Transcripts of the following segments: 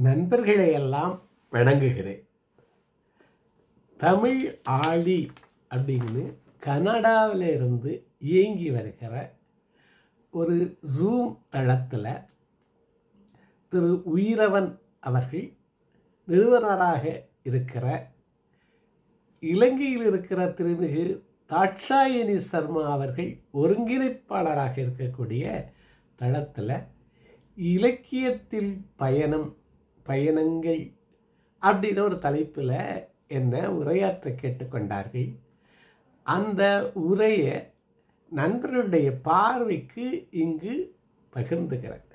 நண்பர்களை எல்லாம் வணங்குகிறேன். தமிழ் ஆழி அப்படின்னு கனடாவில் இருந்து இயங்கி வருகிற ஒரு ஜூம் தளத்தில் திரு உயிரவன் அவர்கள் நிறுவனராக இருக்கிற, இலங்கையில் இருக்கிற திருமிகு தாட்சாயணி சர்மா அவர்கள் ஒருங்கிணைப்பாளராக இருக்கக்கூடிய தளத்தில் இலக்கியத்தில் பயணங்கள் அப்படின்னு ஒரு தலைப்பில் என்ன உரையாற்ற கேட்டுக்கொண்டார்கள். அந்த உரையை நண்பர்களுடைய பார்வைக்கு இங்கு பகிர்ந்துகிறேன்.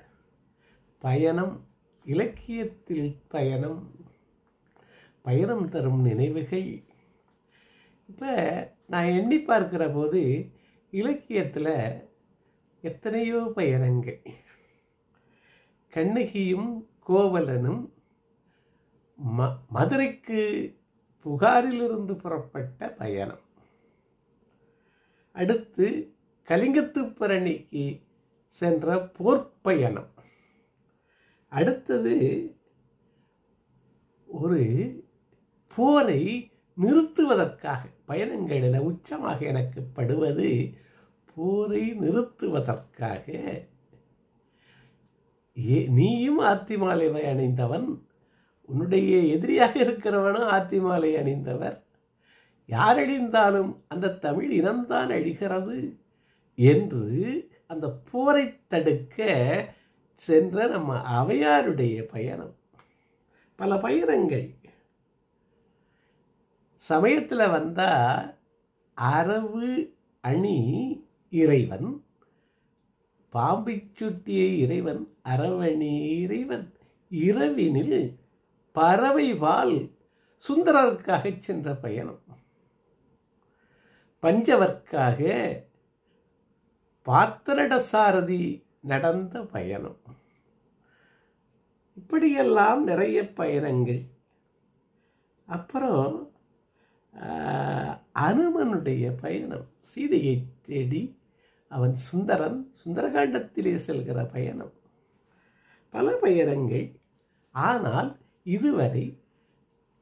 பயணம், இலக்கியத்தில் பயணம் தரும் நினைவுகள். இப்போ நான் எண்ணி பார்க்கிற போது இலக்கியத்தில் எத்தனையோ பயணங்கள். கண்ணகியும் கோவலனும் மதுரைக்கு புகாரிலிருந்து புறப்பட்ட பயணம். அடுத்து கலிங்கத்துப்பரணிக்கு சென்ற போர்ப்பயணம். அடுத்தது ஒரு போரை நிறுத்துவதற்காக பயணங்களில் உச்சமாக எனக்கு படுவது போரை நிறுத்துவதற்காக. நீயும் ஆத்தி மாலை அணிந்தவன், உன்னுடைய எதிரியாக இருக்கிறவனும் ஆத்தி மாலை அணிந்தவர், யார் அழிந்தாலும் அந்த தமிழ் இனம்தான் அழிகிறது என்று அந்த போரை தடுக்க சென்ற நம்ம அவையாருடைய பயணம். பல பயணங்கள். சமயத்தில் வந்தால் அரவு அணி இறைவன், பாம்பை சுட்டிய இறைவன், அரவணி இறைவன், இரவினில் பறவை வால் சுந்தரருக்காக சென்ற பயணம். பஞ்சவர்க்காக பார்த்தரட சாரதி நடந்த பயணம். இப்படியெல்லாம் நிறைய பயணங்கள். அப்புறம் அனுமனுடைய பயணம், சீதையை தேடி அவன் சுந்தரகாண்டத்திலே செல்கிற பயணம். பல பயணங்கள். ஆனால் இதுவரை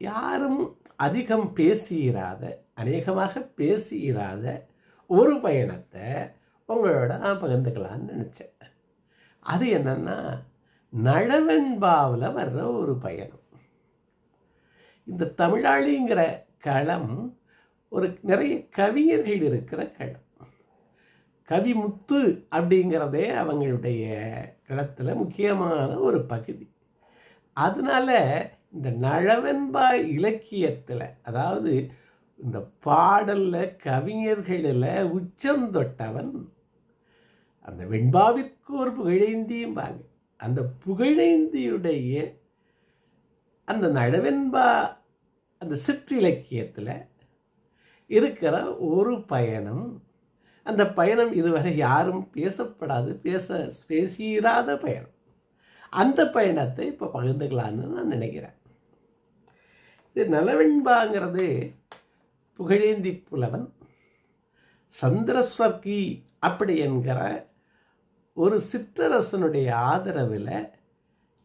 யாரும் அதிகம் பேசியிராத, அநேகமாக பேசியிராத ஒரு பயணத்தை உங்களோட நான் பகிர்ந்துக்கலான்னு நினச்சேன். அது என்னன்னா, நழவெண்பாவில் வர்ற ஒரு பயணம். இந்த தமிழாளிங்கிற களம் ஒரு நிறைய கவிஞர்கள் இருக்கிற களம். கவிமுத்து அப்படிங்கிறதே அவங்களுடைய களத்தில் முக்கியமான ஒரு பகுதி. அதனால இந்த நழவெண்பா இலக்கியத்தில், அதாவது இந்த பாடலில் கவிஞர்களில் உச்சம் தொட்டவன், அந்த வெண்பாவிற்கு ஒரு புகழேந்தியும் வாங்க. அந்த புகழேந்தியுடைய அந்த நழவெண்பா அந்த சிற்றிலக்கியத்தில் இருக்கிற ஒரு பயணம். அந்த பயணம் இதுவரை யாரும் பேசியிராத பயணம். அந்த பயணத்தை இப்போ பகிர்ந்துக்கலான்னு நான் நினைக்கிறேன். இது நழவெண்பாங்கிறது புகழேந்தி புலவன் சந்திரஸ்வர்கி அப்படி என்கிற ஒரு சிற்றரசனுடைய ஆதரவில்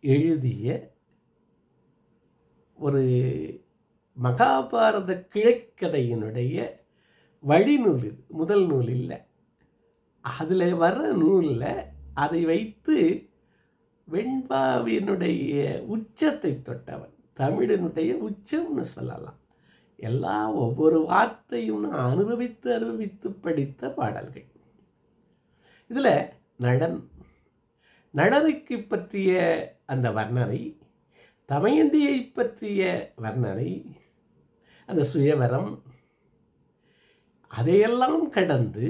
எழுதிய ஒரு மகாபாரத கிழக்கதையினுடைய வழிநூல். இது முதல் நூல் இல்லை, அதில் வர்ற நூலில் அதை வைத்து வெண்பாவினுடைய உச்சத்தை தொட்டவன், தமிழினுடைய உச்சம்னு சொல்லலாம். ஒவ்வொரு வார்த்தையும் நான் அனுபவித்து படித்த பாடல்கள். இதில் நடனுக்கு பற்றிய அந்த வர்ணனை, தமயந்தியை பற்றிய வர்ணனை, அந்த சுயவரம், அதையெல்லாம் கடந்து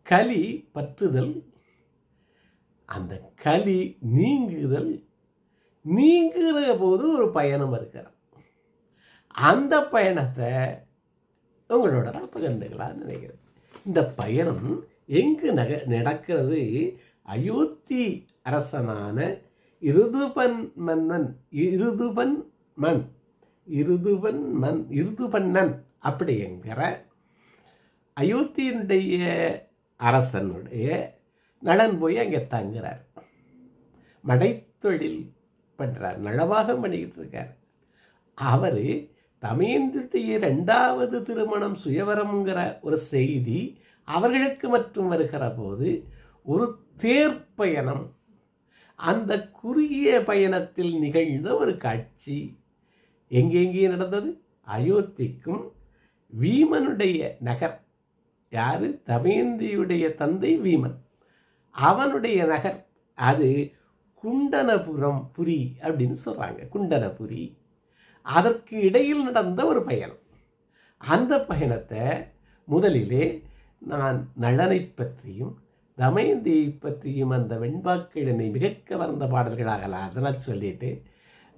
கலி பற்றுதல், அந்த கலி நீங்குகிற போது ஒரு பயணம் இருக்கிறது. அந்த பயணத்தை உங்களோட நான் பகிர்ந்துக்கலாம்னு நினைக்கிறேன். இந்த பயணம் எங்கு நடக்கிறது? அயோத்தி அரசனான இருதுபன்னன் அப்படி என்கிற அயோத்தியினுடைய அரசனுடைய நலன் போய் அங்கே தங்குறார். மடைத்தொழில் பண்ணுறார், நலவாகம் பண்ணிக்கிட்டு இருக்கார். அவர் தமயந்தியுடைய 2வது திருமணம் சுயவரம்ங்கிற ஒரு செய்தி அவர்களுக்கு மற்றும் வருகிற போது ஒரு தேர்ப்பயணம், அந்த குறுகிய பயணத்தில் நிகழ்ந்த ஒரு காட்சி எங்கெங்கே நடந்தது? அயோத்திக்கும் வீமனுடைய நகர், யாரு? தமயந்தியுடைய தந்தை வீமன், அவனுடைய நகர், அது குண்டனபுரம் புரி அப்படின்னு சொல்றாங்க. குண்டனபுரி, அதற்கு இடையில் நடந்த ஒரு பயணம். அந்த பயணத்தை முதலிலே நான் நளனை பற்றியும் தமயந்தியை பற்றியும் அந்த வெண்பாக்கிழனை மிக கவர்ந்த பாடல்களாக அதெல்லாம் சொல்லிட்டு,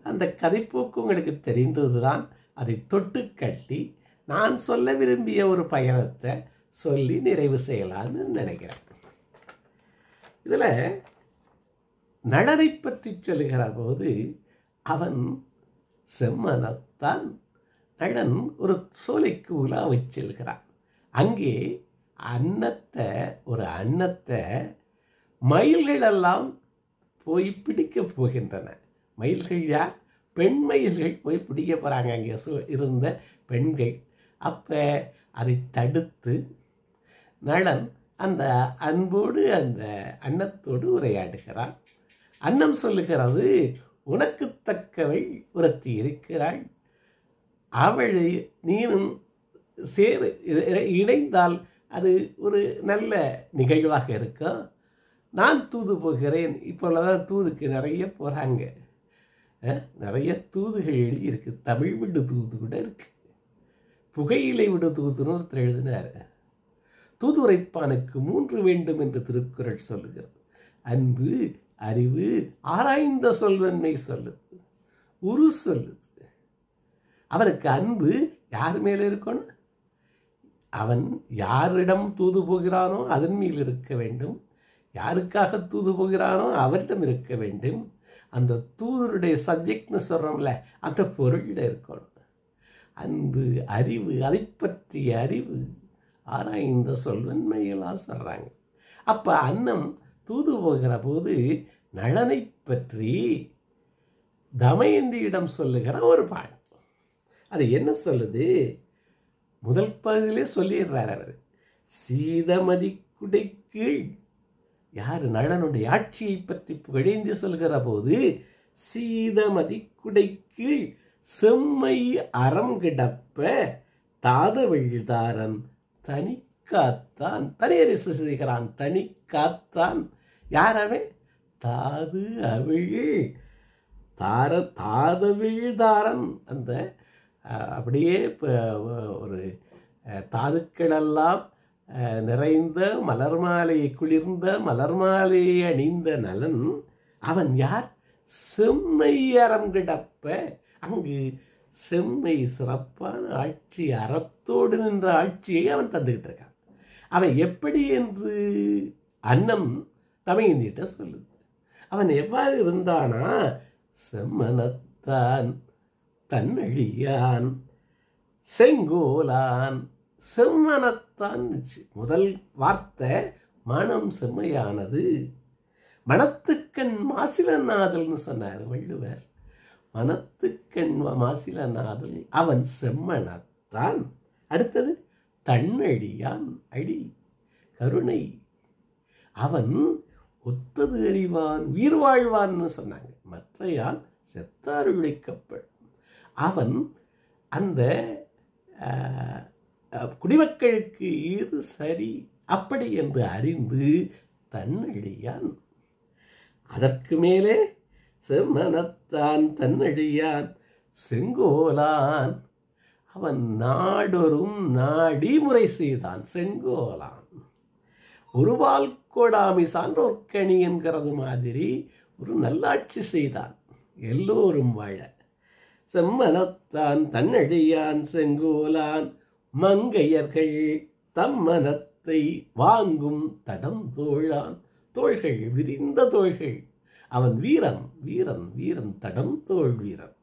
அந்த கதைப்போக்கு உங்களுக்கு தெரிந்ததுதான், அதை தொட்டு கட்டி நான் சொல்ல விரும்பிய ஒரு பயணத்தை சொல்லி நிறைவு செய்யலான்னு நினைக்கிறேன். இதில் நளனை பற்றி சொல்லுகிற போது அவன் செம்மனத்தான். நளன் ஒரு சோலைக்கு உலாவச் செல்கிறான். அங்கே ஒரு அன்னத்தை மயில்களெல்லாம் போய் பிடிக்க போகின்றன. மயில்கள் யார்? பெண் மயில்கள் போய் பிடிக்க போகிறாங்க அங்கே இருந்த பெண்கள். அப்போ அதை தடுத்து நளன் அந்த அன்போடு அந்த அன்னத்தோடு உரையாடுகிறான். அன்னம் சொல்லுகிறது, உனக்கு தக்கவள் ஒருத்தி இருக்கிறாள், அவளை நீனும் இணைந்தால் அது ஒரு நல்ல நிகழ்வாக இருக்கும். நான் தூது போகிறேன். இப்போதான் தூதுக்கு நிறைய போகிறாங்க, நிறைய தூதுகள் எழுதியிருக்கு. தமிழ் விடு தூது கூட இருக்கு. புகையிலை விடு தூதுன்னு ஒருத்தர் எழுதினார். தூதுரைப்பானுக்கு 3 வேண்டும் என்று திருக்குறள் சொல்லுகிறது. அன்பு, அறிவு, ஆராய்ந்த சொல்வன்மை சொல்லுது, உரு சொல்லுது. அவனுக்கு அன்பு யார் மேலே இருக்கணும்? அவன் யாரிடம் தூது போகிறானோ அதன் மேல் இருக்க வேண்டும். யாருக்காக தூது போகிறானோ அவரிடம் இருக்க வேண்டும். அந்த தூதருடைய சப்ஜெக்ட்னு சொல்கிறோம்ல, அந்த பொருளில் இருக்கணும். அன்பு, அறிவு, அதை பற்றிய அறிவு, ஆராய்ந்த சொல்வன்மையெல்லாம் சொல்கிறாங்க. அப்போ அன்னம் தூது போகிற போது நளனை பற்றி தமயந்தியிடம் சொல்லுகிற ஒரு பாடம். அது என்ன சொல்லுது? முதல் பகுதியிலே சொல்லிடுறார் அவர். சீதமதி குடை கீழ், யார்? நளனுடைய ஆட்சியை பற்றி புகழ்ந்து சொல்கிற போது, சீதமதி குடை கீழ் செம்மை அறம் கிடப்ப தாதவழிதாரன் தனி காத்தான். தனியரசு செய்கிறான், தனி காத்தான். யாரவே? தாது அவிழ் தாதவிழ்தாரன். அந்த அப்படியே ஒரு தாதுக்களெல்லாம் நிறைந்த மலர் மாலையை, குளிர்ந்த மலர் மாலையை அணிந்த நலன் அவன் யார்? செம்மை அறம் கிடப்ப. அங்கு செம்மை, சிறப்பான ஆட்சி, அறத்தோடு நின்ற ஆட்சியை அவன் தந்துகிட்டு இருக்கான். அவன் எப்படி என்று அன்னம் தமயந்திட்ட சொல்லுது. அவன் எவ்வாறு இருந்தானா? செம்மனத்தான் தன்னழியான் செங்கோலான். செம்மனத்தான் முதல் வார்த்தை மனம் செம்மையானது. மனத்துக்கண் மாசிலநாதல்னு சொன்னார் வள்ளுவர். மனத்துக்கண் மாசிலநாதல், அவன் செம்மனத்தான். அடுத்தது தன்னழியான், அடி கருணை. அவன் ஒத்தது அறிவான் உயிர் வாழ்வான்னு சொன்னாங்க. மற்றையான் செத்தார் உழைக்கப்படும். அவன் அந்த குடிமக்களுக்கு இது சரி அப்படி என்று அறிந்து தன்னழியான். அதற்கு மேலே செம்மனத்தான் தன்னழியான் செங்கோலான். அவன் நாடொரும் நாடி முறை செய்தான். செங்கோலான் ஒருவால் கோடாமி சான்றோர்க்கணி என்கிறது மாதிரி ஒரு நல்லாட்சி செய்தான், எல்லோரும் வாழ. செம்மனத்தான் தன்னழியான் செங்கோலான் மங்கையர்கள் தம்மனத்தை வாங்கும் தடம் தோழான். தோள்கள், விரிந்த தோள்கள். அவன் வீரன், வீரன், வீரன், தடம் தோள் வீரன்.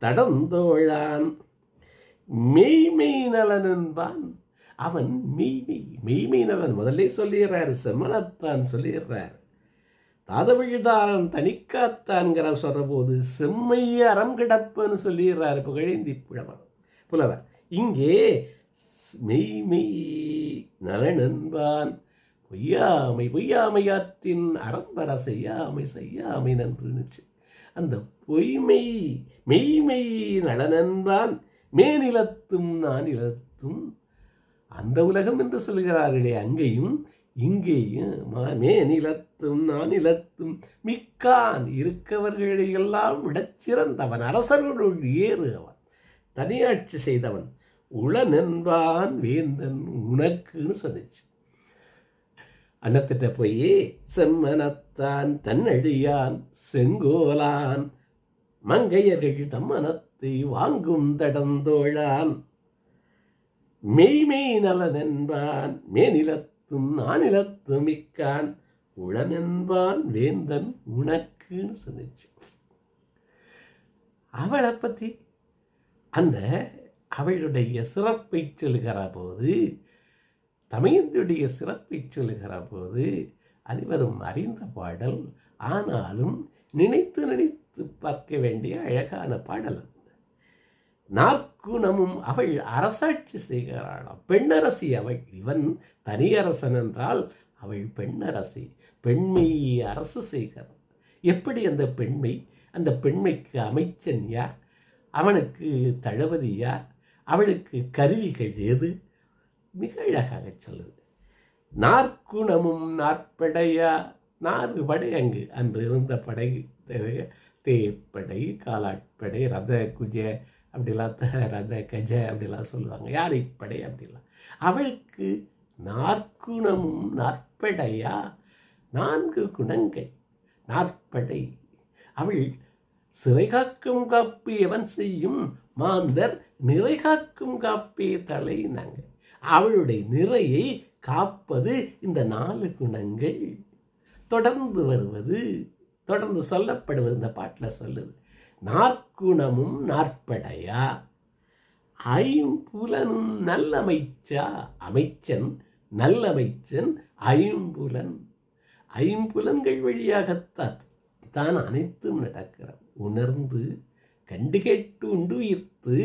தடம் தோழான் மெய்மை நலன் என்பான். அவன் மெய்மை, மெய்மை நலன் முதல்ல சொல்லிடுறாரு. செம்மனத்தான் சொல்லிடுறார். தாதவிழ்தாரன் தனிக்காத்தான்கிற சொல்ற போது செம்மைய அறம் கிடப்புன்னு சொல்லிடுறாரு புகழேந்தி புலவர். இங்கே மெய்மெய் நலனன்பான் பொய்யாமை பொய்யாமையாற்றின் அறம்பர செய்யாமை செய்யாமை நன்றுனுச்சு. அந்த பொய்மை மெய்மெய் நலனன்பான் மேநிலத்தும் நானிலத்தும் அந்த உலகம் என்று சொல்கிறார்களே, அங்கேயும் இங்கேயும் மேநிலத்தும் நானிலத்தும் மிக்கான் இருக்கவர்களையெல்லாம் விடச் சிறந்தவன், அரசர்களுள் ஏறு அவன், தனியாட்சி செய்தவன், உளனென்பான் வேந்தன் உனக்குன்னு சொன்னிச்சு. அன்னத்திட்ட போய் செம்மனத்தான் தன்னடியான் செங்கோலான் மங்கையர்கள் தம்மனத்தை வாங்கும் தடந்தோழான் மெய்மெய் நலனென்பான் மேநிலத்தும் நானிலத்தும் மிக்கான் உளனென்பான் வேந்தன் உனக்குன்னு சொன்னிச்சு. அவளை பற்றி அந்த அவளுடைய சிறப்பை சொல்லுகிற போது, தமையனுடைய சிறப்பை சொல்லுகிற போது அனைவரும் அறிந்த பாடல். ஆனாலும் நினைத்து நினைத்து பார்க்க வேண்டிய அழகான பாடல். நாற்குணமும் அவள் அரசாட்சி செய்கிறாளாம், பெண்ணரசி அவள். இவன் தனியரசன் என்றால் அவள் பெண்ணரசி, பெண்மை அரசு செய்கிறாள். எப்படி அந்த பெண்மை? அந்த பெண்மைக்கு அமைச்சன் யார்? அவனுக்கு தளபதி யார்? அவளுக்கு கருவிகள் எது? மிக அழகாக சொல்லுது. நாற்குணமும் நாற்படையா, 4 படை அங்கு அன்று இருந்த படை, தேப்படை, காலாட்படை, ரத குஜ அப்படிலாம், ரத கஜ அப்படிலாம் சொல்லுவாங்க, யானைப்படை அப்படிலாம். அவளுக்கு நாற்குணமும் நாற்படையா, 4 குணங்கள், நாற்படை. அவள் சிறை காக்கும் காப்பு எவன் செய்யும் மாந்தர் நிறை காக்கும் காப்பே தலை. நாங்கள் அவளுடைய நிறையை காப்பது இந்த 4 குணங்கள். தொடர்ந்து வருவது, தொடர்ந்து சொல்லப்படுவது இந்த பாட்டில் சொல்லுது. நாற்குணமும் நாற்படையா, ஐம்புலனும் நல்லமைச்சா, அமைச்சன் நல்லமைச்சன் ஐம்புலன். ஐம்புலன்கள் வழியாகத்தான் தான் அனைத்தும் நடக்கிறது. உணர்ந்து கண்டு கேட்டு உண்டு உயிர்த்து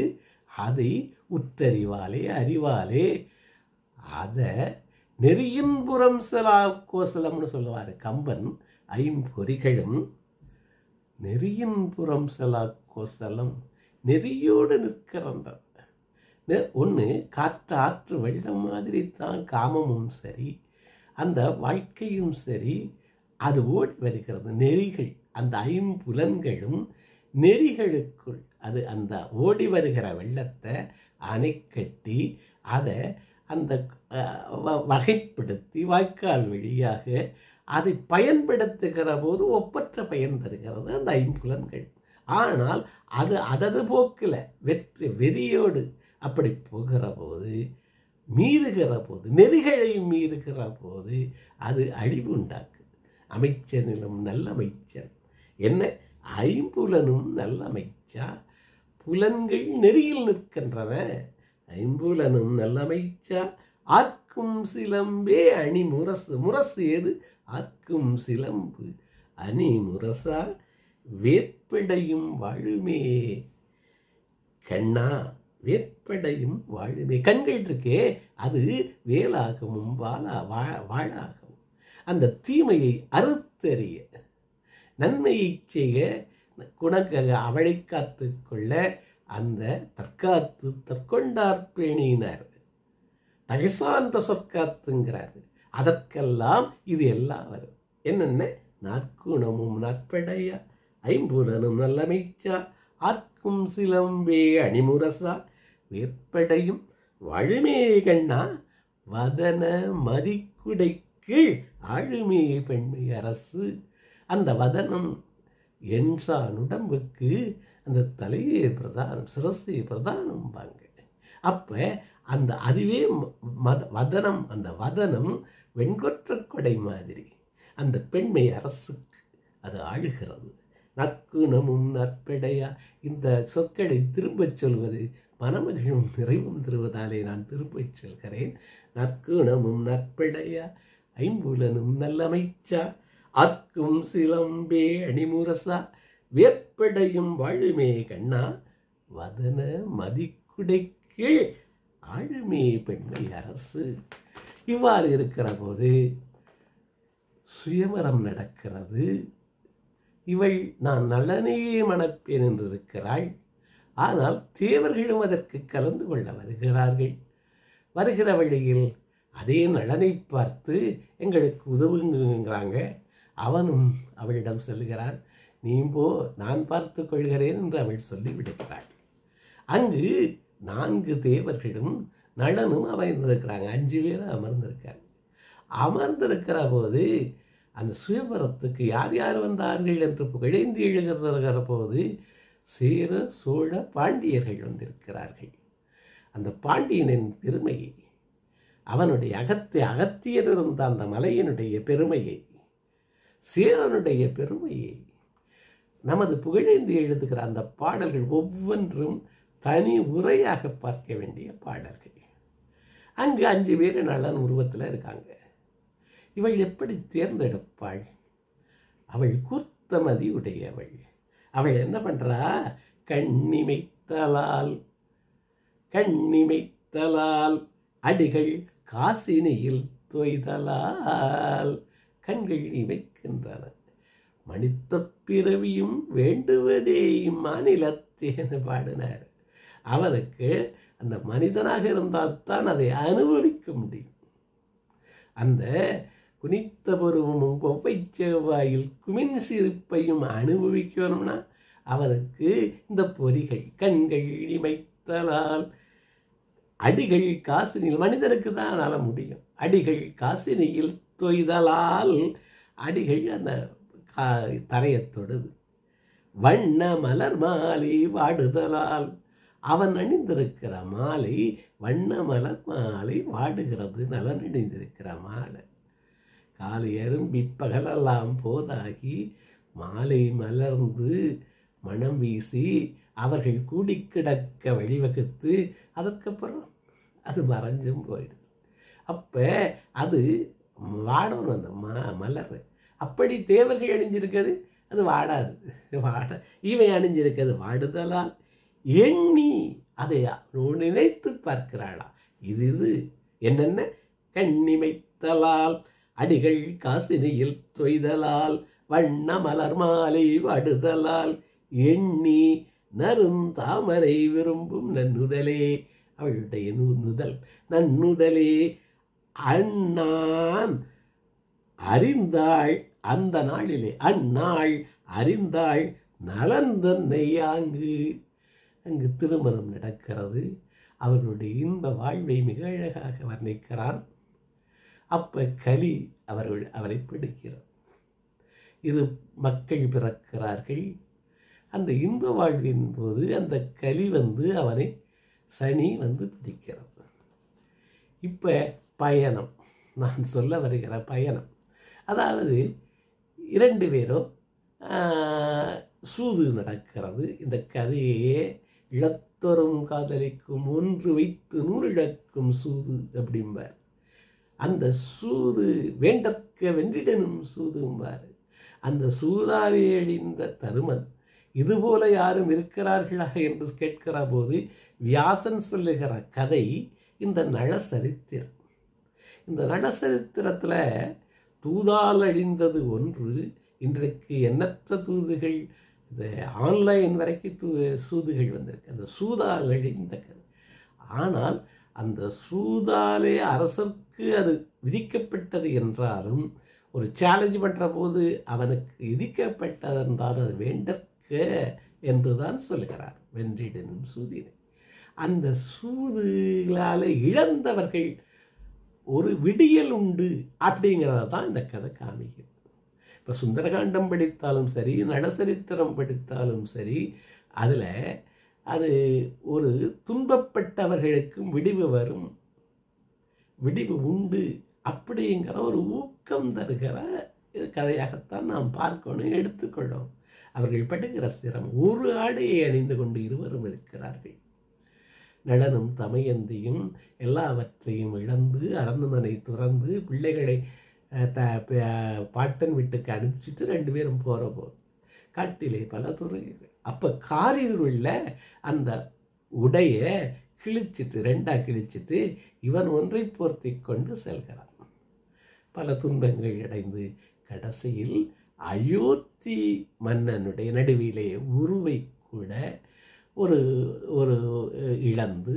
அதை உற்றறிவாலே அறிவாலே அதை நெறியின் புறம் செலா கோசலம்னு சொல்லுவார் கம்பன். ஐம்பொறிகளும் நெறியின் புறம் செலா கோசலம், நெறியோடு நிற்கிறன்ற ஒன்று. காற்று ஆற்று வெள்ளம் மாதிரி தான் காமமும் சரி, அந்த வாழ்க்கையும் சரி, அது ஓடி வருகிறது. நெறிகள், அந்த ஐம்புலன்களும் நெறிகளுக்குள் அது அந்த ஓடி வருகிற வெள்ளத்தை அணை கட்டி அதை அந்த வகைப்படுத்தி வாய்க்கால் வழியாக அதை பயன்படுத்துகிற போது ஒப்பற்ற பயன் தருகிறது அந்த ஐம்புலன்கள். ஆனால் அது அதது போக்கில் வெறியோடு அப்படி போகிற போது, மீறுகிற போது, நெறிகளை மீறுகிற போது அது அழிவு உண்டாக்குது. அமைச்சனிலும் நல்லமைச்சன் என்ன? ஐம்புலனும் நல்லமைச்சா, புலன்கள் நெறியில் நிற்கின்றன. ஐம்புலனும் நல்லமைச்சா, ஆர்க்கும் சிலம்பே அணி முரசு. முரசு ஏது? ஆர்க்கும் சிலம்பு அணி முரசா, வேற்படையும் வாழுமே கண்ணா, வேற்படையும் வாழுமே. கண்கள் இருக்கே, அது வேலாகவும் வாழாகவும் அந்த தீமையை அறுத்தறிய, நன்மையை செய்ய, குணக்காக அவளை காத்து கொள்ள அந்த தற்காத்து தற்கொண்டார் பேணினார். தகைசான்ற சொற்காத்துங்கிறார். அதற்கெல்லாம் இது எல்லாம் வரும். என்னென்ன? நாற்குணமும் நாற்படையா, ஐம்புலனும் நல்லமைச்சா, ஆர்க்கும் சிலம்பே அணிமுரசா, வேற்படையும் வாழுமே கண்ணா, வதன மதிக்குடை கீழ் ஆளுமே பெண்மை அரசு. அந்த வதனம் என்சான் உடம்புக்கு அந்த தலையே பிரதானம், சிரசே பிரதானம் பாங்க. அப்போ அந்த அதுவே வதனம், அந்த வதனம் வெண்கொற்ற கொடை மாதிரி அந்த பெண்மை அரசுக்கு அது ஆளுகிறது. நற்குணமும் நற்படையா, இந்த சொற்களை திரும்பச் சொல்வது மனமகிழும் நிறைவும் தருவதாலே நான் திரும்பச் சொல்கிறேன். நற்குணமும் நற்படையா, ஐம்புலனும் நல்லமைச்சா, அற்கும் சிலம்பே அணிமுரசா வேற்படையும் வாழுமே கண்ணா வதன மதிக்குடைக்கீழ் ஆழுமே பெண்மை அரசு. இவ்வாறு இருக்கிற போது சுயமரம் நடக்கிறது. இவள் நான் நலனையே மணப்பேன் என்று இருக்கிறாள். ஆனால் தேவர்களும் அதற்கு கலந்து கொள்ள வருகிறார்கள். வருகிற வழியில் அதே நலனை பார்த்து எங்களுக்கு உதவுங்கிறாங்க. அவனும் அவளிடம் சொல்லுகிறான், நீ போ, நான் பார்த்து கொள்கிறேன் என்று அவள் சொல்லி விடுகிறாள். அங்கு 4 தேவர்களும் நலனும் அமர்ந்திருக்கிறாங்க. 5 பேர் அமர்ந்திருக்காங்க. அமர்ந்திருக்கிற போது அந்த சுயம்பரத்துக்கு யார் யார் வந்தார்கள் என்று புகழேந்தி எழுதுகிற போது சேர சோழ பாண்டியர்கள் வந்திருக்கிறார்கள். அந்த பாண்டியனின் பெருமையை, அவனுடைய அகத்தியர் இருந்த அந்த மலையினுடைய பெருமையை, சேரனுடைய பெருமையை நமது புகழேந்தி எழுதுகிற அந்த பாடல்கள் ஒவ்வொன்றும் தனி உரையாக பார்க்க வேண்டிய பாடல்கள். அங்கு 5 பேர் நலன் உருவத்தில் இருக்காங்க. இவள் எப்படி தேர்ந்தெடுப்பாள்? அவள் கூர்த்தமதி உடையவள். அவள் என்ன பண்றா? கண்ணிமைத்தலால் அடிகள் காசினியில் தொய்தலால் கண்கள் இமைக்கின்றன. மனித பிறவியும் வேண்டுவதே இம்மாநிலத்தேன்னு பாடினார். அவருக்கு அந்த மனிதனாக இருந்தால்தான் அதை அனுபவிக்க முடியும். அந்த குனித்த பருவமும் கொவ்வை செவ்வாயில் குமின் சிரிப்பையும் அனுபவிக்கணும்னா அவருக்கு இந்த பொறிகள், கண்கள் இமைத்தலால் அடிகள் காசினியில், மனிதனுக்கு தான் அதனால முடியும். அடிகள் காசினியில் தொய்தலால் அடிகள் அந்த தரையை தொடுது. வண்ண மலர் மாலை வாடுதலால் அவன் அணிந்திருக்கிற மாலை வண்ண மலர் மாலை வாடுகிறது. நலன் அணிந்திருக்கிற மாலை காலை அரும்பி பகலெல்லாம் போதாகி மாலை மலர்ந்து மனம் வீசி அவர்கள் கூடி கிடக்க வழிவகுத்து அதற்கப்புறம் அது மறைஞ்சும் போயிடுது. அப்போ அது வாடணும். அந்த மலர் அப்படி தேவர்கள் அணிஞ்சிருக்கிறது அது வாடாது. இவை அணிஞ்சிருக்கிறது வாடுதலால் எண்ணி அதை நினைத்து பார்க்கிறாளா. இது என்னென்ன? கண்ணிமைத்தலால் அடிகள் காசினியில் தொய்தலால் வண்ண மலர் மாலை வாடுதலால் எண்ணி நறுந்தாமரை விரும்பும் நன்னுதலே. அவளுடைய நன்னுதலே அண்ணான் அறிந்தாள். அந்த நாளிலே அந்நாள் அறிந்தாள் நலன் தன்னை. அங்கு திருமணம் நடக்கிறது. அவர்களுடைய இன்ப வாழ்வை மிக அழகாக வர்ணிக்கிறான். அப்ப கலி அவரை பிடிக்கிறார். இரு மக்கள் பிறக்கிறார்கள். அந்த இன்ப வாழ்வின் போது அந்த கலி அவனை சனி பிடிக்கிறது. இப்ப பயணம், நான் சொல்ல வருகிற பயணம், அதாவது 2 பேரும் சூது நடக்கிறது. இந்த கதையே இழத்தொரும் காதலிக்கும் 1 வைத்து 100 இழக்கும் சூது அப்படிம்பார். அந்த சூது வேண்டற்க வென்றிடனும் சூதும்பார். அந்த சூதாலே அழிந்த தருமன் இதுபோல யாரும் இருக்கிறார்களா என்று கேட்கிற போது வியாசன் சொல்லுகிற கதை இந்த நளசரித்திரம். இந்த நளசரித்திரத்தில் தூதால் அழிந்தது ஒன்று. இன்றைக்கு எண்ணற்ற தூதுகள், இந்த ஆன்லைன் வரைக்கும் சூதுகள் வந்திருக்கு. அந்த சூதால் அழிந்த கதை. ஆனால் அந்த சூதாலே அரசருக்கு அது விதிக்கப்பட்டது என்றாலும் ஒரு சேலஞ்ச் பண்ணுற போது அவனுக்கு விதிக்கப்பட்டது என்றால் அது வேண்டற்க என்றுதான் சொல்கிறார். வென்றிடனும் சூதினை. அந்த சூதுகளால் இழந்தவர்கள் ஒரு விடியல் உண்டு அப்படிங்கிறத தான் இந்த கதை காமிக்கிறது. இப்போ சுந்தரகாண்டம் படித்தாலும் சரி, நளசரித்திரம் படித்தாலும் சரி, அதில் அது ஒரு துன்பப்பட்டவர்களுக்கும் விடிவு வரும், விடிவு உண்டு அப்படிங்கிற ஒரு ஊக்கம் தருகிற கதையாகத்தான் நாம் பார்க்கணும், எடுத்துக்கொள்ளோம். அவர்கள் படுகிற சிரமம். ஒரு ஆடையை அணிந்து கொண்டு இருவரும் இருக்கிறார்கள். நளனும் தமயந்தியும் எல்லாவற்றையும் இழந்து அரண்மனை துறந்து பிள்ளைகளை பாட்டன் வீட்டுக்கு அனுப்பிச்சிட்டு 2 பேரும் போகிற போது காட்டிலே பல துறைகள். அப்போ காரிருள்ள அந்த உடைய கிழிச்சிட்டு 2ஆக கிழிச்சிட்டு இவன் ஒன்றை போர்த்தி கொண்டு செல்கிறான். பல துன்பங்கள் அடைந்து கடைசியில் அயோத்தி மன்னனுடைய நடுவிலே உருவை கூட ஒரு ஒரு இழந்து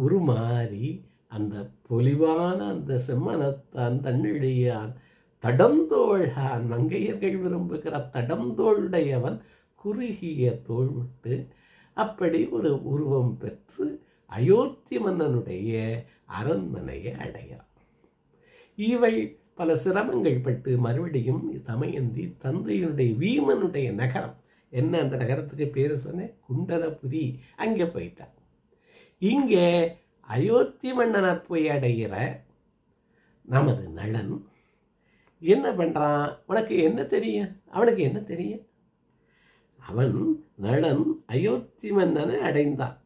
உருமாறி அந்த பொலிவான அந்த செம்மனத்தான் தன்னிடையான் தடந்தோள்கான் மங்கையர்கள் விரும்புகிற தடந்தோளுடையவன் குறுகிய தோள் விட்டு அப்படி ஒரு உருவம் பெற்று அயோத்தி மன்னனுடைய அரண்மனையை அடைகிறான். இவள் பல சிரமங்கள் பட்டு மறுபடியும் தமயந்தி தந்தையினுடைய வீமனுடைய நகரம், என்ன அந்த நகரத்துக்கு பேர் சொன்னேன், குண்டலபுரி, அங்கே போயிட்டான். இங்கே அயோத்தி மன்னனை போய் அடைகிற நமது நளன் என்ன பண்ணுறான்? உனக்கு என்ன தெரியும்? அவனுக்கு என்ன தெரியும்? அவன் நளன் அயோத்தி மன்னனை அடைந்தான்.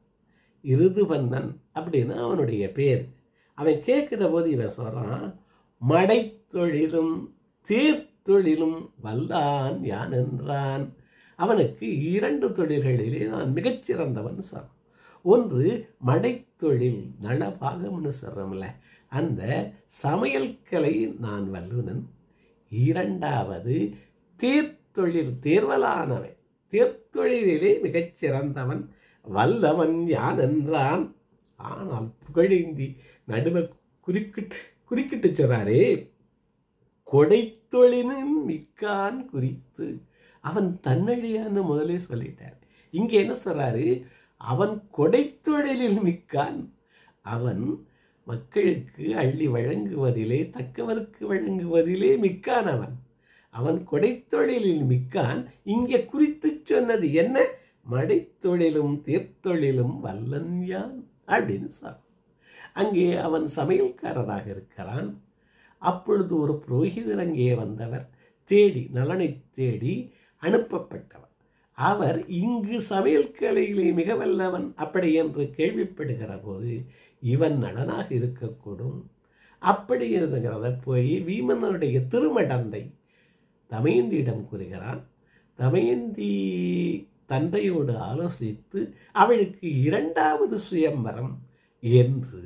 இருதுபன்னன் அப்படின்னு அவனுடைய பேர். அவன் கேட்குற போது இவன் சொல்கிறான், மடைத்தொழிலும் தீர்த்தொழிலும் வல்லான் யான் என்றான். அவனுக்கு 2 தொழில்களிலே நான் மிகச்சிறந்தவன் சொல்றான். ஒன்று மடைத்தொழில், நலபாகம்னு சொல்கிறோம்ல, அந்த சமையல் கலை நான் வல்லுனன். 2வது தேர்த்தொழில், தேர்வலானவன், தேர்த்தொழிலே மிகச்சிறந்தவன், வல்லவன் யான் என்றான். ஆனால் புகழேந்தி நடுவ குறுக்கிட்டு சொல்றாரே, கொடைத்தொழிலின் மிக்கான் குறித்து. அவன் தன்னழியான்னு முதலே சொல்லிட்டார். இங்கே என்ன சொல்றாரு? அவன் கொடைத்தொழிலில் மிக்கான். அவன் மக்களுக்கு அள்ளி வழங்குவதிலே, தக்கவருக்கு வழங்குவதிலே மிக்கான். அவன் கொடைத்தொழிலில் மிக்கான். இங்கே குறித்து சொன்னது என்ன? மடைத்தொழிலும் தீர்த்தொழிலும் வல்லன் யான் அப்படின்னு சொல்றான். அங்கே அவன் சமையல்காரராக இருக்கிறான். அப்பொழுது ஒரு புரோகிதர் அங்கே வந்தவர், தேடி நலனை தேடி அனுப்பப்பட்டவர். அவர் இங்கு சமையல் கலையிலே மிக வல்லவன் அப்படி என்று கேள்விப்படுகிற போது இவன் நலனாக இருக்கக்கூடும். அப்படி இருக்கிறத போய் வீமனுடைய திருமடந்தை தமயந்தியிடம் கூறுகிறான். தமயந்தி தந்தையோடு ஆலோசித்து அவளுக்கு 2வது சுயம்பரம் என்று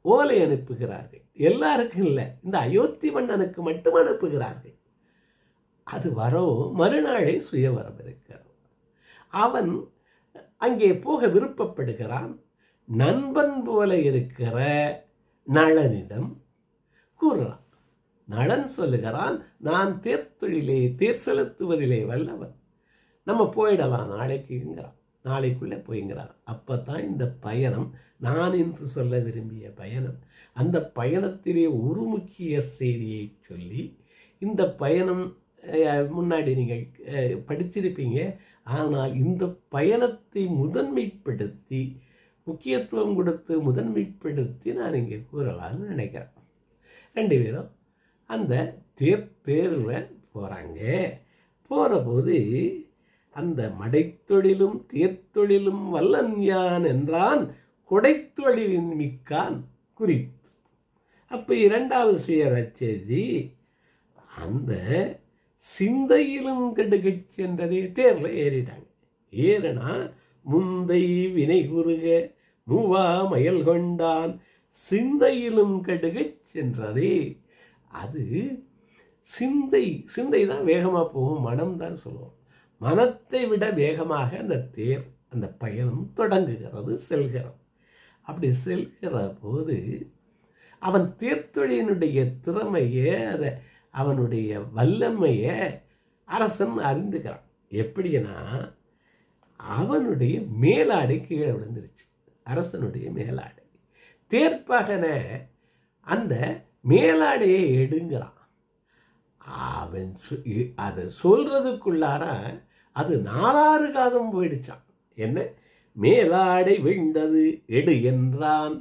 ஓலை அனுப்புகிறார்கள். எல்லாருக்கும் இல்லை, இந்த அயோத்தி மன்னனுக்கு மட்டும் அனுப்புகிறார்கள். அது வரவும் மறுநாளே சுயவரம் இருக்கிறது. அவன் அங்கே போக விருப்பப்படுகிறான். நண்பன் போல இருக்கிற நளனிடம் கூறுறான். நளன் சொல்லுகிறான், நான் தேர்த்தொழிலே தேர் செலுத்துவதிலே வல்லவன், நம்ம போயிடலாம் நாளைக்குங்கிறான். நாளைக்குள்ளே போய்ங்கிறார். அப்போ தான் இந்த பயணம், நான் என்று சொல்ல விரும்பிய பயணம், அந்த பயணத்திலே ஒரு முக்கிய செய்தியை சொல்லி, இந்த பயணம் முன்னாடி நீங்கள் படிச்சிருப்பீங்க. ஆனால் இந்த பயணத்தை முதன்மைப்படுத்தி, முக்கியத்துவம் கொடுத்து முதன்மைப்படுத்தி நான் இங்கே கூறலான்னு நினைக்கிறேன். 2 பேரும் அந்த தேர்வில் போகிறாங்க. போகிற போது அந்த மடைத்தொழிலும் தேர்த்தொழிலும் வல்லன் யான் என்றான், கொடைத்தொழிலின் மிக்கான் குறித்து. அப்போ 2வது சுயர செய்தி, அந்த சிந்தையிலும் கெடுகச் சென்றதே. தேரில் ஏறிட்டாங்க. ஏறினா முந்தை வினை குறுக மூவா மயல் கொண்டான், சிந்தையிலும் கெடுகச் சென்றதே. அது சிந்தை தான் வேகமாக போகும், மனம் தான் சொல்லுவோம். மனத்தை விட வேகமாக அந்த தேர், அந்த பயணம் தொடங்குகிறது, செல்கிறது. அப்படி செல்கிற போது அவன் தேர்த்தொழிலினுடைய திறமையை, அவனுடைய வல்லமையை அரசன் அறிந்துக்கிறான். எப்படின்னா, அவனுடைய மேலாடை கீழே விழுந்துருச்சு. அரசனுடைய மேலாடை. தேர்ப்பகனை அந்த மேலாடையை எடுங்கிறான். அவன் அதை சொல்றதுக்குள்ளார அது 4 காதம் போயிடுச்சான். என்ன? மேலாடை விழுந்தது எடு என்றான்,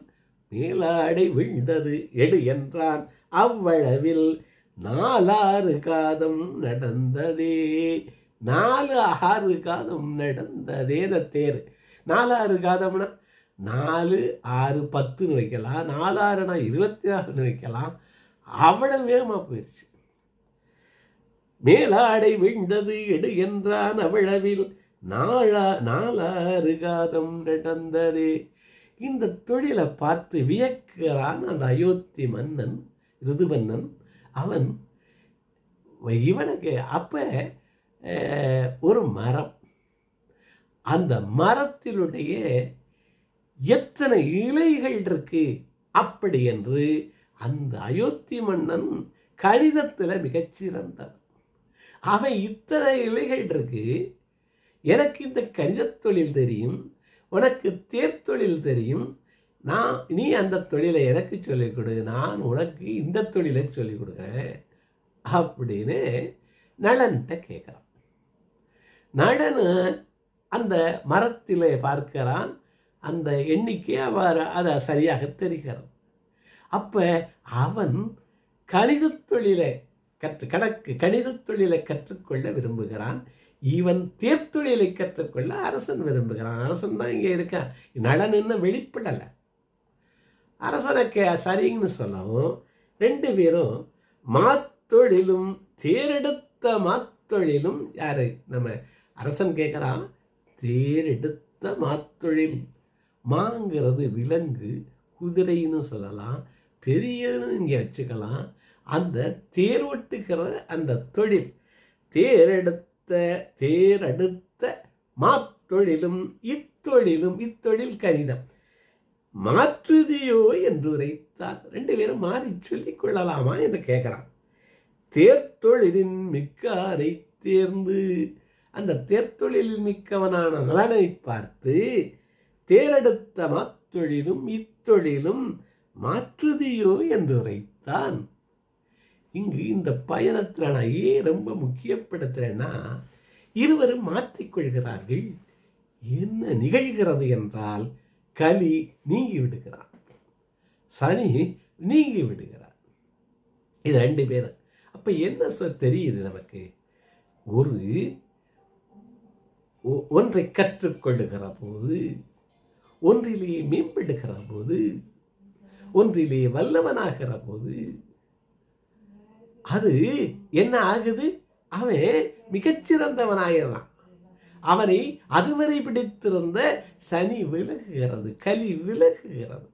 மேலாடை விழுந்தது எடு என்றான், அவ்வளவில் 4 காதம் நடந்ததே. 4 காதம் நடந்ததே. தேர் 4 காதம்னா 4, 6, 10ன்னு வைக்கலாம், 4, 6னா 26ன்னு வைக்கலாம். அவ்வளவு வேகமாக போயிடுச்சு. மேலாடை விழுந்தது எடு என்றான் அவ்வளவில் 4 காதம் நடந்தது. இந்த தொழிலை பார்த்து வியக்கிறான் அந்த அயோத்தி மன்னன் ரிதுபன்னன். அவன் இவனுக்கு அப்ப ஒரு மரம், அந்த மரத்தினுடைய எத்தனை இலைகள் இருக்கு அப்படி என்று அந்த அயோத்தி மன்னன் கணிதத்தில் மிகச்சிறந்தவன். அவன் இத்தனை இலைகள் இருக்கு, எனக்கு இந்த கணித தொழில் தெரியும், உனக்கு தேர்தொழில் தெரியும், நீ அந்த தொழிலை எனக்கு சொல்லிக் கொடு, நான் உனக்கு இந்த தொழிலை சொல்லிக் கொடுக்குறேன் அப்படின்னு நளன்கிட்ட கேட்குறான். நளன் அந்த மரத்தில் பார்க்கிறான், அந்த எண்ணிக்கை அதை சரியாக தெரிகிறது. அப்போ அவன் கணித தொழிலை கணித தொழிலை கற்றுக்கொள்ள விரும்புகிறான். இவன் தேர்தொழிலை கற்றுக்கொள்ள அரசன் விரும்புகிறான். அரசன் தான் இங்கே இருக்கான். நளன் இன்னும் வெளிப்படலை. அரசனுக்கு சரின்னு சொல்லவும் 2 பேரும் மாத்தொழிலும் தேரெடுத்த மாத்தொழிலும் யாரு நம்ம அரசன் கேட்குறான். தேரெடுத்த மாத்தொழில், மாங்கிறது விலங்கு, குதிரைன்னு சொல்லலாம், பெரியன்னு இங்கே வச்சுக்கலாம். அந்த தேர் ஒட்டுகிற அந்த தொழில், தேரெடுத்த மாத்தொழிலும் இத்தொழில் கணிதம் மாற்றுதியோ என்று உரைத்தான். 2 பேரும் மாறி சொல்லிக் கொள்ளலாமா என்று கேட்கிறான். தேர்தொழிலின் மிக்காரை தேர்ந்து, அந்த தேர்தொழிலில் மிக்கவனான நலனை பார்த்து தேரெடுத்த மாத்தொழிலும் இத்தொழிலும் மாற்றுதியோ என்று உரைத்தான். இங்கு இந்த பயணத்தில் நான் ஏன் ரொம்ப முக்கியப்படுத்துறேன்னா, இருவரும் மாற்றிக்கொள்கிறார்கள். என்ன நிகழ்கிறது என்றால், கலி நீங்கி விடுகிறான், சனி நீங்கி விடுகிறான். இது 2 பேரும். அப்ப என்ன தெரியுது நமக்கு? ஒன்றை கற்றுக்கொள்ளுகிற போது, ஒன்றிலேயே மேம்படுகிற போது, ஒன்றிலேயே வல்லவனாகிற போது அது என்ன ஆகுது? அவன் மிகச்சிறந்தவனாயிரான். அவனை அதுவரை பிடித்திருந்த சனி விலகுகிறது, கலி விலகுகிறது.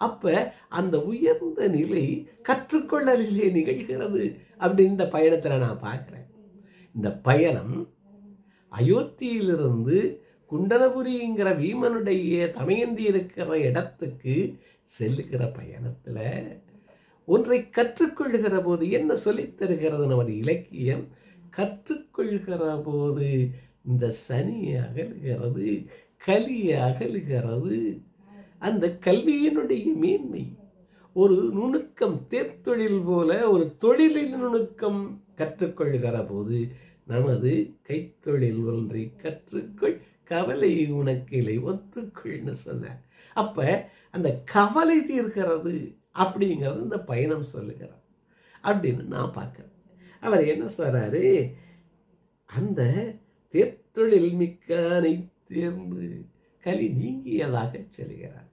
அப்ப அந்த உயர்ந்த நிலை கற்றுக்கொள்ளலிலே நிகழ்கிறது அப்படின்னு இந்த பயணத்தில் நான் பார்க்கிறேன். இந்த பயணம் அயோத்தியிலிருந்து குண்டலபுரிங்கிற வீமனுடைய தமயந்தி இருக்கிற இடத்துக்கு செல்லுகிற பயணத்தில் ஒன்றை கற்றுக்கொள்கிற போது என்ன சொல்லித் தருகிறது நமது இலக்கியம்? கற்றுக்கொள்கிற போது இந்த சனி அகலுகிறது, கலி அகலுகிறது. அந்த கல்வியினுடைய மேன்மை, ஒரு நுணுக்கம், தேர்தொழில் போல ஒரு தொழிலின் நுணுக்கம் கற்றுக்கொள்கிற போது நமது கைத்தொழில் ஒன்றை கற்றுக்கொள், கவலை உனக்கில்லை ஒத்துக்கொள்னு சொன்ன. அப்ப அந்த கவலை தீர்க்கிறது அப்படிங்கிறது இந்த பயணம் சொல்லுகிறார் அப்படின்னு நான் பார்க்கிறேன். அவர் என்ன சொல்றாரு? அந்த தேர்தொழில் மிக்கானை தேர்ந்து கலி நீங்கியதாக சொல்கிறார்.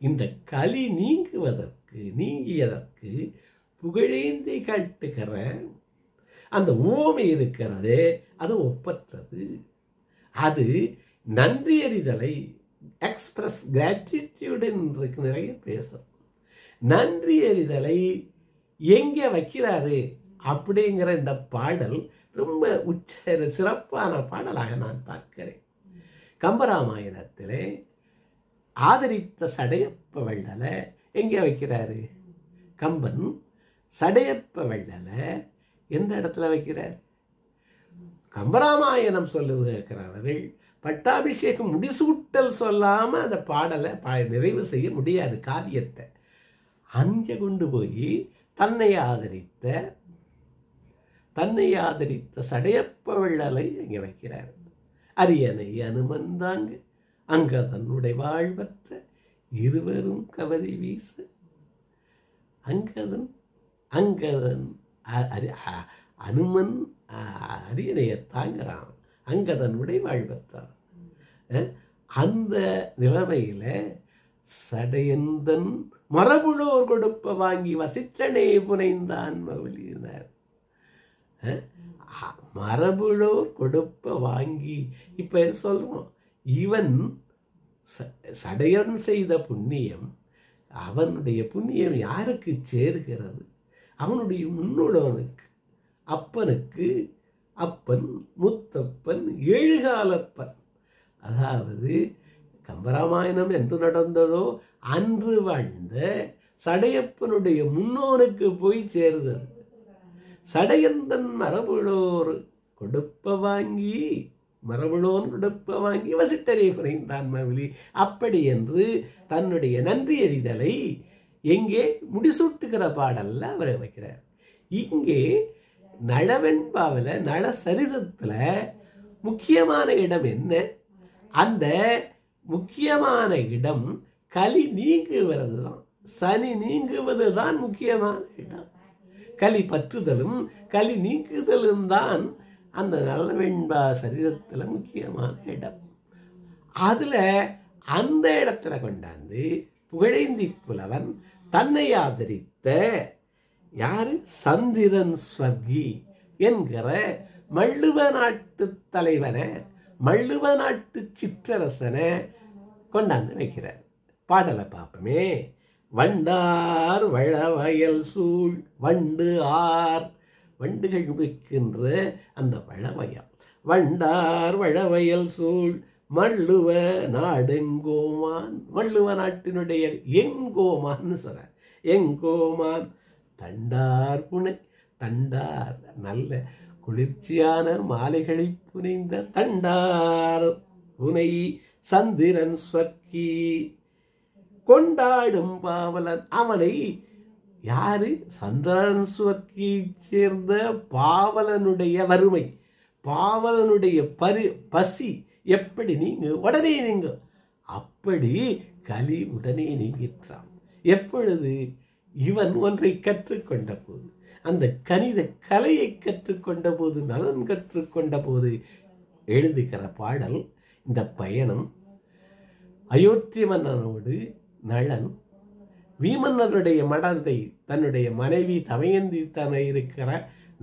இந்த கலி நீங்கியதற்கு புகழேந்தி காட்டுகிற அந்த ஓமை இருக்கிறது, அது ஒப்பற்றது. அது நன்றி அறிதலை, எக்ஸ்பிரஸ் கிராட்டிடியூடுன்னு நிறைய பேசும். நன்றி அறிதலை எங்கே வைக்கிறாரு அப்படிங்கிற இந்த பாடல் ரொம்ப சிறப்பான பாடலாக நான் பார்க்கிறேன். கம்பராமாயணத்திலே ஆதரித்த சடையப்ப வள்ளலை எங்கே வைக்கிறாரு? கம்பன் சடையப்ப வள்ளலை எந்த இடத்துல வைக்கிறார்? கம்பராமாயணம் சொல்லுகிறவர்கள் பட்டாபிஷேகம் முடிசூட்டல் சொல்லாம அந்த பாடலை நிறைவு செய்ய முடியாது, காவியத்தை. அங்கே கொண்டு போய் தன்னை ஆதரித்த சடையப்ப வள்ளலை அங்கே வைக்கிறார். அரியணை அனுமந்தாங்க அங்கதனுடைய வாழ்வற்ற இருவரும் கவரி வீச, அங்கதன் அனுமன் அரியணையை தாங்கிறான், அங்கதனுடைய வாழ்வற்றார். அந்த நிலைமையில சடையந்தன் மரபுளோர் கொடுப்ப வாங்கி வசித்தனே புனைந்தான் மகளிர். மரபுளோர் கொடுப்ப வாங்கி இப்ப சொல்றோம், இவன் சடையன் செய்த புண்ணியம், அவனுடைய புண்ணியம் யாருக்கு சேருகிறது? அவனுடைய முன்னோடவனுக்கு, அப்பனுக்கு. அப்பன் முத்தப்பன் ஏழுகாலப்பன். அதாவது கம்பராமாயணம் என்று நடந்ததோ அன்று வாழ்ந்த சடையப்பனுடைய முன்னோனுக்கு போய் சேருதல். சடையந்தன் மரபுளோர் கொடுப்ப வாங்கி, மரபுளோன் கொடுப்ப வாங்கி வசிட்டரை புனைந்தான் மகிழி. அப்படி என்று தன்னுடைய நன்றி அறிதலை எங்கே முடிசூட்டுகிற பாடல்ல அவர் வைக்கிறார். இங்கே நளவெண்பாவில் நள சரிதத்தில் முக்கியமான இடம் என்ன? அந்த முக்கியமான இடம் கலி நீங்குவது தான், சனி நீங்குவது தான் முக்கியமான இடம். கலி பற்றுதலும் கலி நீக்குதலும் தான் அந்த நளவெண்பா சரிதத்தில் முக்கியமான இடம். அதில் அந்த இடத்துல கொண்டாந்து புகழேந்தி புலவன் தன்னை ஆதரித்த யாரு? சந்திரன் ஸ்வர்கி என்கிற மள்ளுவ நாட்டு தலைவனை, மள்ளுவ நாட்டு சிற்றரசனை கொண்டாந்து வைக்கிறார். பாடலை பார்ப்போமே. வண்டார் வளவயல் சூழ் வண்டு ஆர், வண்டுகள் வைக்கின்ற அந்த வளவயல். வண்டார் வளவயல் சூழ் மள்ளுவ நாடெங்கோமான், மள்ளுவ நாட்டினுடைய எங்கோமான்னு சொல்றார். எங்கோமான் தண்டார் புனை, தண்டார் நல்ல குளிர்ச்சியான மாலைகளை புனைந்த தண்டார் புனை சந்திரன் ஸ்வர்கி கொண்டாடும் பாவலன். அவனை யாரு? சந்திரன் ஸ்வர்கி சேர்ந்த பாவலனுடைய வறுமை, பாவலனுடைய பசி எப்படி நீங்க உடனே நீங்க, அப்படி கலி உடனே நீங்கிற்றான். எப்பொழுது? இவன் ஒன்றை கற்றுக்கொண்ட போது, அந்த கணித கலையை கற்றுக்கொண்ட போது, நலன் கற்றுக்கொண்ட போது எழுதுகிற பாடல் இந்த பயணம். அயோத்தி மன்னனோடு நளன் வீமன்னருடைய மடத்தை தன்னுடைய மனைவி தமயந்தி தன இருக்கிற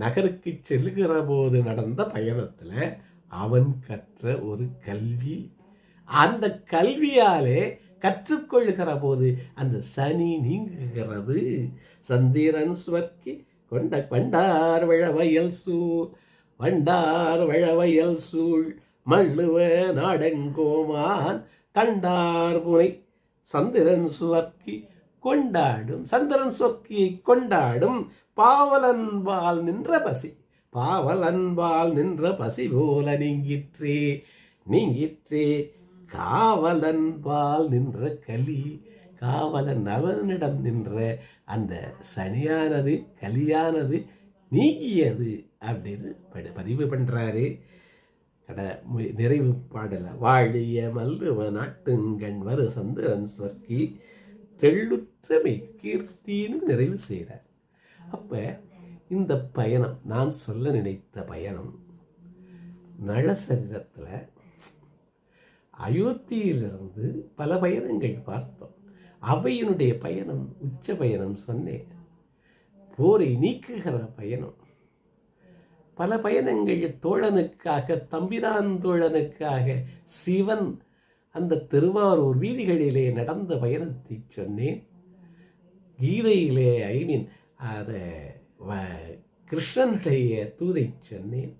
நகருக்கு செல்லுகிற போது நடந்த பயணத்தில் அவன் கற்ற ஒரு கல்வி, அந்த கல்வியாலே கற்றுக்கொள்ளுகிற போது அந்த சனி நீங்குகிறது. சந்திரன் ஸ்வர்கி கொண்ட வண்டார் வளவயல் சூழ், வண்டார் வளவயல் சூழ் மள்ளுவ நாடெங்கோமான் தண்டார் புனை சந்திரன் சுவர்க்கி கொண்டாடும், சந்திரன் சொர்க்கியை கொண்டாடும் பாவலன்பால் நின்ற பசி, பாவலன்பால் நின்ற பசி போல நீங்கிற்றே, நீங்கிற்றே காவலன்பால் நின்ற கலி. காவலன் நலனிடம் நின்ற அந்த சனியானது, கலியானது நீங்கியது அப்படின்னு பதிவு பண்றாரு. நிறைவு பாடல வாழிய மல்லுவ நாட்டுங்கண் வரு சந்திரன் சொர்க்கி தெள்ளுற்றமை கீர்த்தின்னு நிறைவு செய்கிறார். அப்ப இந்த பயணம், நான் சொல்ல நினைத்த பயணம், நளசரிதத்துல அயோத்தியிலிருந்து பல பயணங்கள் பார்த்தோம். அவையினுடைய பயணம் உச்ச பயணம் சொன்னேன். போரை நீக்குகிற பயணம், பல பயணங்கள் தோழனுக்காக, தம்பிரான் தோழனுக்காக சிவன் அந்த திருவாரூர் வீதிகளிலே நடந்த பயணத்தை சொன்னேன். கீதையிலே கிருஷ்ணனுடைய தூதை சொன்னேன்.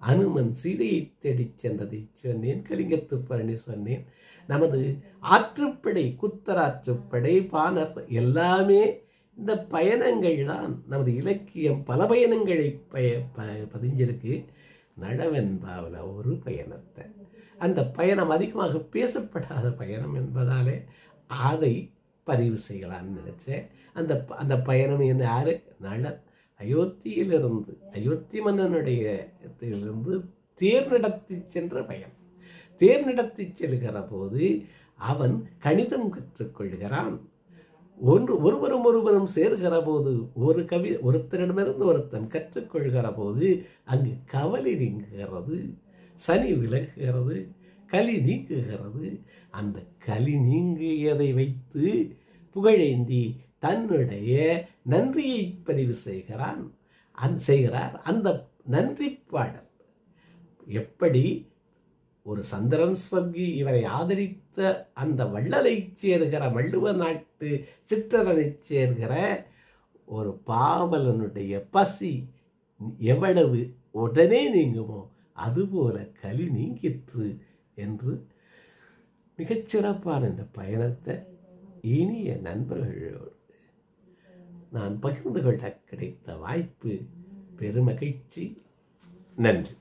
அனுமன் சீதையை தேடிச் சென்றதை சொன்னேன். கலிங்கத்து பரணி சொன்னேன். நமது ஆற்றுப்படை, குத்தராற்றுப்படை, பாணர் எல்லாமே இந்த பயணங்கள் தான். நமது இலக்கியம் பல பயணங்களை பதிஞ்சிருக்கு. நளவெண்பாவில் ஒரு பயணத்தை, அந்த பயணம் அதிகமாக பேசப்படாத பயணம் என்பதாலே அதை பதிவு செய்யலான்னு நினைச்சேன். அந்த பயணம் என்ன? யாரு? நளன் அயோத்தியிலிருந்து, அயோத்தி மன்னனுடைய இருந்து தேர் நடத்தி சென்ற பயணம். தேர் நடத்தி செல்கிற போது அவன் கணிதம் கற்றுக்கொள்கிறான். ஒருவரும் சேர்கிற போது ஒருத்தரிடமிருந்து ஒருத்தன் கற்றுக்கொள்கிற போது அங்கு கவலை நீங்குகிறது, சனி விலகுகிறது, கலி நீங்குகிறது. அந்த கலி நீங்கியதை வைத்து புகழேந்தி தன்னுடைய நன்றியை பதிவு செய்கிறார். அந்த நன்றி பாடல் எப்படி ஒரு சந்திரன் ஸ்வர்கி இவரை ஆதரித்த அந்த வள்ளலைச் சேர்கிற வள்ளுவ நாட்டு சிற்றரனைச் சேர்கிற ஒரு பாவலனுடைய பசி எவ்வளவு உடனே நீங்குமோ அதுபோல கலி நீங்கிற்று என்று மிகச்சிறப்பான இந்த பயணத்தை இனிய நண்பர்களோடு நான் பகிர்ந்து கொள்ள கிடைத்த வாய்ப்பு பெருமகிழ்ச்சி. நன்றி.